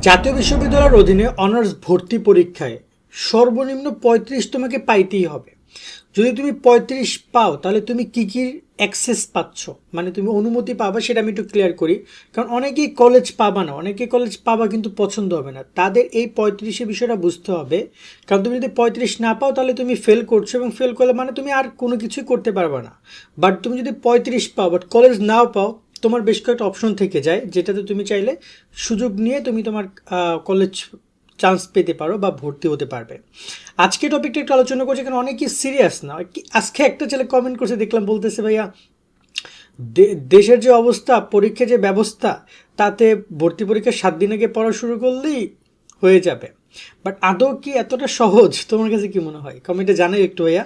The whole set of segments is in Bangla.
জাতীয় বিশ্ববিদ্যালয়ের অধীনে অনার্স ভর্তি পরীক্ষায় সর্বনিম্ন ৩৫ তোমাকে পাইতেই হবে। যদি তুমি ৩৫ পাও তাহলে তুমি কী কী অ্যাক্সেস পাচ্ছ, মানে তুমি অনুমতি পাবা, সেটা আমি একটু ক্লিয়ার করি। কারণ অনেকেই কলেজ পাবা না, অনেকেই কলেজ পাবা কিন্তু পছন্দ হবে না, তাদের এই ৩৫-এর বিষয়টা বুঝতে হবে। কারণ তুমি যদি ৩৫ না পাও তাহলে তুমি ফেল করছো, এবং ফেল করলে মানে তুমি আর কোনো কিছুই করতে পারবে না। বাট তুমি যদি ৩৫ পাও বাট কলেজ নাও পাও, তোমার বেশ কয়েকটা অপশন থেকে যায়, যেটাতে তুমি চাইলে সুযোগ নিয়ে তুমি তোমার কলেজ চান্স পেতে পারো বা ভর্তি হতে পারবে। আজকে টপিকটা একটু আলোচনা করছি কারণ অনেকেই সিরিয়াস না। আজকে একটা ছেলে কমেন্ট করছে, দেখলাম, বলতেছে ভাইয়া দেশের যে অবস্থা, পরীক্ষার যে ব্যবস্থা, তাতে ভর্তি পরীক্ষা 7 দিন আগে পড়া শুরু করলেই হয়ে যাবে। বাট আদৌ কি এতটা সহজ? তোমার কাছে কি মনে হয়? কমেন্টে জানাই একটু ভাইয়া।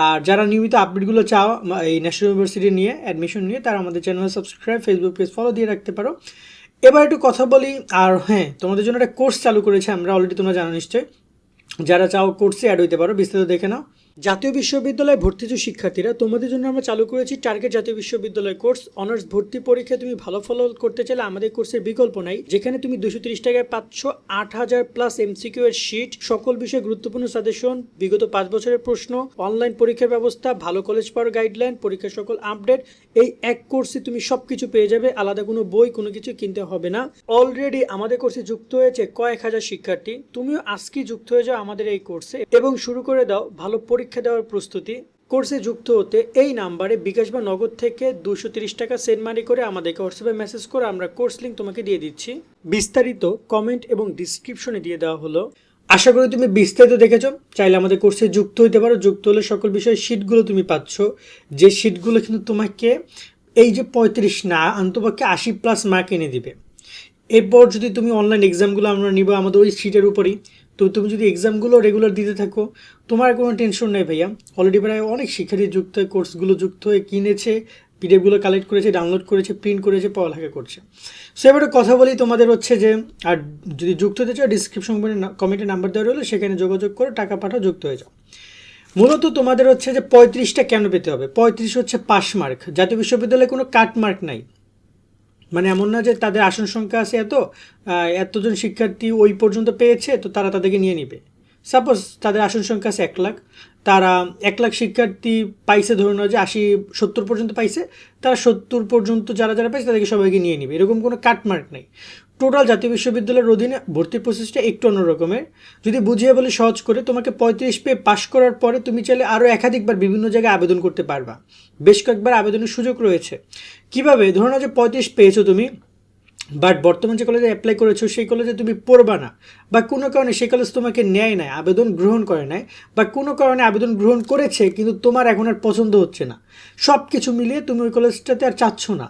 আর যারা নিয়মিত আপডেটগুলো চাও এই ন্যাশনাল ইউনিভার্সিটি নিয়ে, অ্যাডমিশন নিয়ে, তারা আমাদের channel subscribe, Facebook page follow দিয়ে রাখতে পারো। এবার একটু কথা বলি। আর হ্যাঁ, তোমাদের জন্য একটা কোর্স চালু করেছে আমরা অলরেডি, তোমরা জানো নিশ্চয়ই। যারা চাও কোর্সে অ্যাড হইতে পারো, বিস্তারিত দেখে নাও। জাতীয় বিশ্ববিদ্যালয়ে ভর্তিজ শিক্ষার্থীরা, তোমাদের জন্য আমরা চালু করেছি টার্গেট জাতীয় বিশ্ববিদ্যালয় কোর্স। অনার্স ভর্তি পরীক্ষায় তুমি ভালো ফল করতে চাইলে আমাদের কোর্সের বিকল্প নাই, যেখানে তুমি 230 টাকায় পাচ্ছ 8,000 প্লাস এমসিকিউ এর শিট, সকল বিষয়ে গুরুত্বপূর্ণ সাজেশন, বিগত 5 বছরের প্রশ্ন, অনলাইন পরীক্ষার ব্যবস্থা, ভালো কলেজ পাওয়ার গাইডলাইন, পরীক্ষার সকল আপডেট। এই এক কোর্সে তুমি সবকিছু পেয়ে যাবে, আলাদা কোনো বই কোনো কিছু কিনতে হবে না। অলরেডি আমাদের কোর্সে যুক্ত হয়েছে কয়েক হাজার শিক্ষার্থী। তুমিও আজকেই যুক্ত হয়ে যাও আমাদের এই কোর্সে এবং শুরু করে দাও ভালো পরীক্ষা দেওয়ার প্রস্তুতি। কোর্সে যুক্ত হতে এই নাম্বারে বিকাশ বা নগদ থেকে 230 টাকা সেন্ড মানি করে আমাদেরকে হোয়াটসঅ্যাপে মেসেজ করে আমরা কোর্স লিঙ্ক তোমাকে দিয়ে দিচ্ছি। বিস্তারিত কমেন্ট এবং ডিসক্রিপশনে দিয়ে দেওয়া হলো। আশা করি তুমি বিস্তারিত দেখেছো। চাইলে আমাদের কোর্সে যুক্ত হতে পারো। যুক্ত হলে সকল বিষয়ে শিটগুলো তুমি পাচ্ছ, যে শিটগুলো কিন্তু তোমাকে এই যে 35 না, অন্তপক্ষে 80+ মার্ক এনে দিবে। এরপর যদি তুমি অনলাইন এক্সামগুলো আমরা নিব আমাদের ওই সিটের উপরই, তো তুমি যদি এক্সামগুলো রেগুলার দিতে থাকো, তোমার কোনো টেনশন নেই ভাইয়া। অলরেডি প্রায় অনেক শিক্ষার্থী যুক্ত হয়ে কোর্সগুলো যুক্ত হয়ে কিনেছে, পিডিএফগুলো কালেক্ট করেছে, ডাউনলোড করেছে, প্রিন্ট করেছে, পড়ালেখা করছে। সো এবারে কথা বলি তোমাদের হচ্ছে যে, আর যদি যুক্ত হতে চাও ডিসক্রিপশন কমেন্টে নাম্বার দেওয়া রইলো, সেখানে যোগাযোগ করে টাকা পাঠাও, যুক্ত হয়ে যাও। মূলত তোমাদের হচ্ছে যে 35টা কেন পেতে হবে? 35 হচ্ছে পাস মার্ক। জাতীয় বিশ্ববিদ্যালয়ে কোনো কাট মার্ক নাই, মানে এমন না যে তাদের আসন সংখ্যা আছে এতজন শিক্ষার্থী ওই পর্যন্ত পেয়েছে তো তারা তাদেরকে নিয়ে নিবে। সাপোজ তাদের আসন সংখ্যা আছে 1 লাখ, তারা 1 লাখ শিক্ষার্থী পাইছে, ধরে নাও যে 80-70 পর্যন্ত পাইছে, তারা 70 পর্যন্ত যারা যারা পাইছে তাদেরকে সবাইকে নিয়ে নিবে, এরকম কোনো কাটমার্ক নেই। টোটাল জাতীয় বিশ্ববিদ্যালয়ের অধীনে ভর্তির প্রসেসটা একটু অন্যরকমের। যদি বুঝিয়ে বলে সহজ করে, তোমাকে 35 পেয়ে পাশ করার পরে তুমি চাইলে আরও একাধিকবার বিভিন্ন জায়গায় আবেদন করতে পারবা। বেশ কয়েকবার আবেদনের সুযোগ রয়েছে। কিভাবে? ধরো না যে 35 পেয়েছো তুমি, বাট বর্তমান যে কলেজে অ্যাপ্লাই করেছো সেই কলেজে তুমি পড়বা না, বা কোনো কারণে সেই কলেজ তোমাকে নেয় নাই, আবেদন গ্রহণ করে নাই, বা কোনো কারণে আবেদন গ্রহণ করেছে কিন্তু তোমার এখন আর পছন্দ হচ্ছে না, সব কিছু মিলিয়ে তুমি ওই কলেজটাতে আর চাচ্ছ না,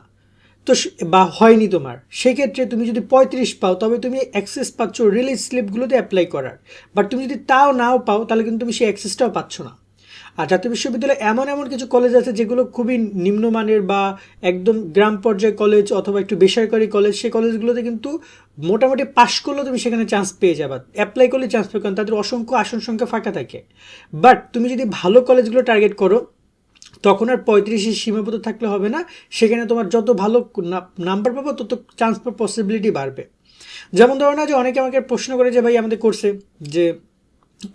তো বা হয়নি তোমার, সেক্ষেত্রে তুমি যদি 35 পাও তবে তুমি অ্যাক্সেস পাচ্ছ রিলিজ স্লিপগুলোতে অ্যাপ্লাই করার। বাট তুমি যদি তাও নাও পাও তাহলে কিন্তু তুমি সেই অ্যাক্সেসটাও পাচ্ছ না। আর জাতীয় বিশ্ববিদ্যালয়ে এমন এমন কিছু কলেজ আছে যেগুলো খুবই নিম্নমানের বা একদম গ্রাম পর্যায়ে কলেজ অথবা একটু বেসরকারি কলেজ, সেই কলেজগুলোতে কিন্তু মোটামুটি পাশ করলেও তুমি সেখানে চান্স পেয়ে যাবে, অ্যাপ্লাই করলে চান্স পেয়ে, কারণ তাদের অসংখ্য আসন সংখ্যা ফাঁকা থাকে। বাট তুমি যদি ভালো কলেজগুলো টার্গেট করো তখন আর 35-এর সীমাবদ্ধ থাকলে হবে না, সেখানে তোমার যত ভালো নাম্বার পাবো তত চান্স পাওয়ার পসিবিলিটি বাড়বে। যেমন ধরো না যে অনেকে আমাকে প্রশ্ন করে যে ভাই আমাদের কোর্সে যে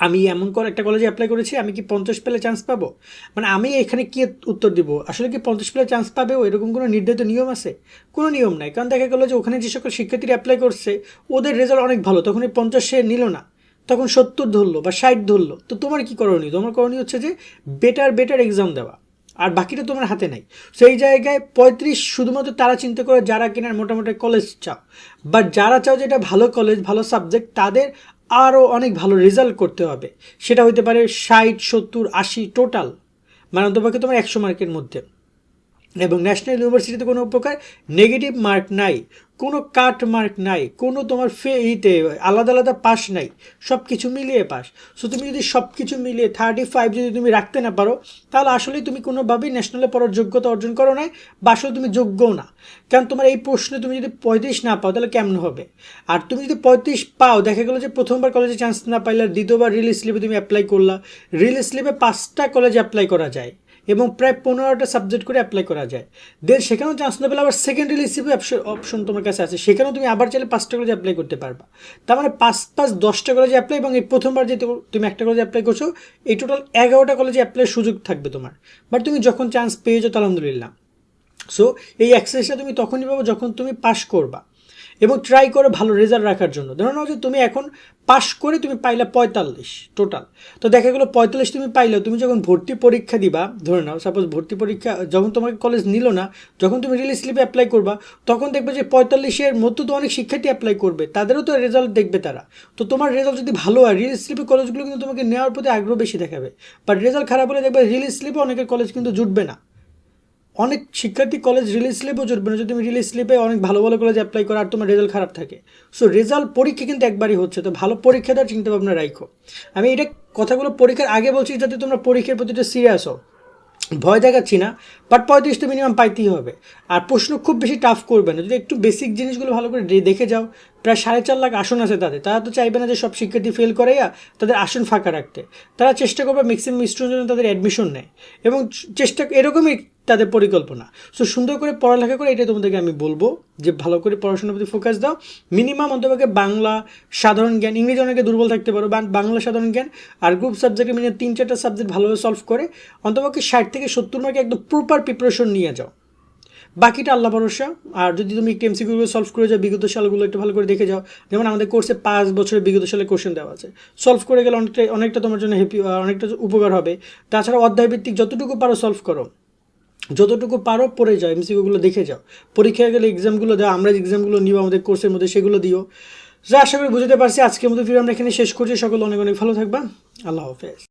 আমি এমন একটা কলেজে অ্যাপ্লাই করেছি, আমি কি 50 পেলে চান্স পাবো? মানে আমি এখানে কি উত্তর দিব? আসলে কি 50 পেলে চান্স পাবে এরকম কোনো নির্ধারিত নিয়ম আছে? কোনো নিয়ম নাই। কারণ দেখা গেলো যে ওখানে যে সকল শিক্ষার্থীরা অ্যাপ্লাই করছে ওদের রেজাল্ট অনেক ভালো, তখন এই 50 সে নিল না, তখন 70 ধরলো বা 60 ধরলো, তো তোমার কি করণীয়? তোমার করণীয় হচ্ছে যে বেটার এক্সাম দেওয়া, আর বাকিটা তোমার হাতে নাই। সেই জায়গায় 35 শুধুমাত্র তারা চিন্তা করে যারা কিনার মোটামুটি কলেজ চাও, বাট যারা চাও যে এটা ভালো কলেজ, ভালো সাবজেক্ট, তাদের আরও অনেক ভালো রেজাল্ট করতে হবে। সেটা হতে পারে 60, 70, 80 টোটাল, মানে অন্তপক্ষে তোমার 100 মার্কের মধ্যে। এবং ন্যাশনাল ইউনিভার্সিটিতে কোনো প্রকার নেগেটিভ মার্ক নাই, কোনো কাট মার্ক নাই, কোনো তোমার আলাদা আলাদা পাস নাই, সব কিছু মিলিয়ে পাস। সো তুমি যদি সব কিছু মিলিয়ে 35 যদি তুমি রাখতে না পারো, তাহলে আসলেই তুমি কোনোভাবেই ন্যাশনালে পড়ার যোগ্যতা অর্জন করো নাই, বা আসলে তুমি যোগ্যও না। কারণ তোমার এই প্রশ্নে তুমি যদি 35 না পাও তাহলে কেমন হবে? আর তুমি যদি 35 পাও, দেখা গেলো যে প্রথমবার কলেজে চান্স না পাইলে দ্বিতীয়বার রিলিজ স্লিপে তুমি অ্যাপ্লাই করলা, রিলিজ স্লিপে 5টা কলেজে অ্যাপ্লাই করা যায়, এবং প্রায় 15টা সাবজেক্ট করে অ্যাপ্লাই করা যায়। দেন সেখানেও চান্স না পেলে আবার সেকেন্ডারি রিসিভে অপশন তোমার কাছে আছে, সেখানেও তুমি আবার চাইলে 5টা কলেজে অ্যাপ্লাই করতে পারবা। তার মানে 5-10টা কলেজে অ্যাপ্লাই, এবং এই প্রথমবার যে তুমি একটা কলেজে অ্যাপ্লাই করছো, এই টোটাল 11টা কলেজে অ্যাপ্লাইয়ের সুযোগ থাকবে তোমার। বাট তুমি যখন চান্স পেয়ে যাও আলহামদুলিল্লাহ। সো এই অ্যাক্সেসটা তুমি তখনই পাবো যখন তুমি পাস করবা, এবং ট্রাই করো ভালো রেজাল্ট রাখার জন্য। ধরে নাও যে তুমি এখন পাস করে তুমি পাইলা 45 টোটাল, তো দেখা গেলো 45 তুমি পাইলে, তুমি যখন ভর্তি পরীক্ষা দিবা, ধরে নাও সাপোজ ভর্তি পরীক্ষা যখন তোমাকে কলেজ নিল না, যখন তুমি রিলিজ স্লিপে অ্যাপ্লাই করবা, তখন দেখবে যে 45-এর মধ্যে তো অনেক শিক্ষার্থী অ্যাপ্লাই করবে, তাদেরও তো রেজাল্ট দেখবে তারা। তো তোমার রেজাল্ট যদি ভালো হয়, রিলিজ স্লিপে কলেজগুলো কিন্তু তোমাকে নেওয়ার প্রতি আগ্রহ বেশি দেখাবে। বাট রেজাল্ট খারাপ হলে দেখবে রিলিজ স্লিপে অনেকের কলেজ কিন্তু জুটবে না, অনেক শিক্ষার্থী কলেজ রিলিজ স্লিপও জুটবে না যদি তুমি রিলিজ স্লিপে অনেক ভালো ভালো কলেজ অ্যাপ্লাই করো আর তোমার রেজাল্ট খারাপ থাকে। সো রেজাল্ট পরীক্ষা কিন্তু একবারই হচ্ছে, তো ভালো পরীক্ষা দেওয়ার চিন্তা ভাবনা রাখো। আমি এটা কথাগুলো পরীক্ষার আগে বলছি যাতে তোমরা পরীক্ষার প্রতি সিরিয়াস হও, ভয় দেখাচ্ছি না। বাট 35 তো মিনিমাম পাইতেই হবে। আর প্রশ্ন খুব বেশি টাফ করবে না, যদি একটু বেসিক জিনিসগুলো ভালো করে দেখে যাও। প্রায় 4.5 লাখ আসন আছে তাদের, তারা তো চাইবে না যে সব শিক্ষার্থী ফেল করাইয়া তাদের আসন ফাঁকা রাখতে। তারা চেষ্টা করবে ম্যাক্সিমাম স্টুডেন্ট তাদের অ্যাডমিশন নেয়, এবং চেষ্টা এরকমই তাদের পরিকল্পনা। সো সুন্দর করে পড়ালেখা করে, এটাই তোমাদেরকে আমি বলবো যে ভালো করে পড়াশোনার প্রতি ফোকাস দাও। মিনিমাম অন্তপক্ষে বাংলা, সাধারণ জ্ঞান, ইংরেজি অনেকে দুর্বল থাকতে পারো, বাংলা, সাধারণ জ্ঞান আর গ্রুপ সাবজেক্টে মিনিমাম 3-4টা সাবজেক্ট ভালোভাবে সলভ করে অন্তপক্ষে 60 থেকে 70 মার্কে একদম প্রপার প্রিপারেশন নিয়ে যাও। বাকিটা আল্লাহ ভরসা। আর যদি তুমি একটু এমসিকিউগুলো সলভ করে যাও, বিগত সালগুলো একটু ভালো করে দেখে যাও, যেমন আমাদের কোর্সে 5 বছরের বিগত সালে কোশ্চেন দেওয়া আছে, সলভ করে গেলে অনেকটা তোমার জন্য অনেকটা উপকার হবে। তাছাড়া অধ্যায়ভিত্তিক যতটুকু পারো সলভ করো, যতটুকু পারো পড়ে যাও, এমসিকিউগুলো দেখে যাও। পরীক্ষায় গেলে এক্সামগুলো দাও, আমরা এক্সামগুলো নিব আমাদের কোর্সের মধ্যে, সেগুলো দিও। যা আশা করি বুঝতে পারছি। আজকের মতো ভিডিও আমরা এখানে শেষ করছি। সকল অনেক অনেক ভালো থাকবা। আল্লাহ হাফেজ।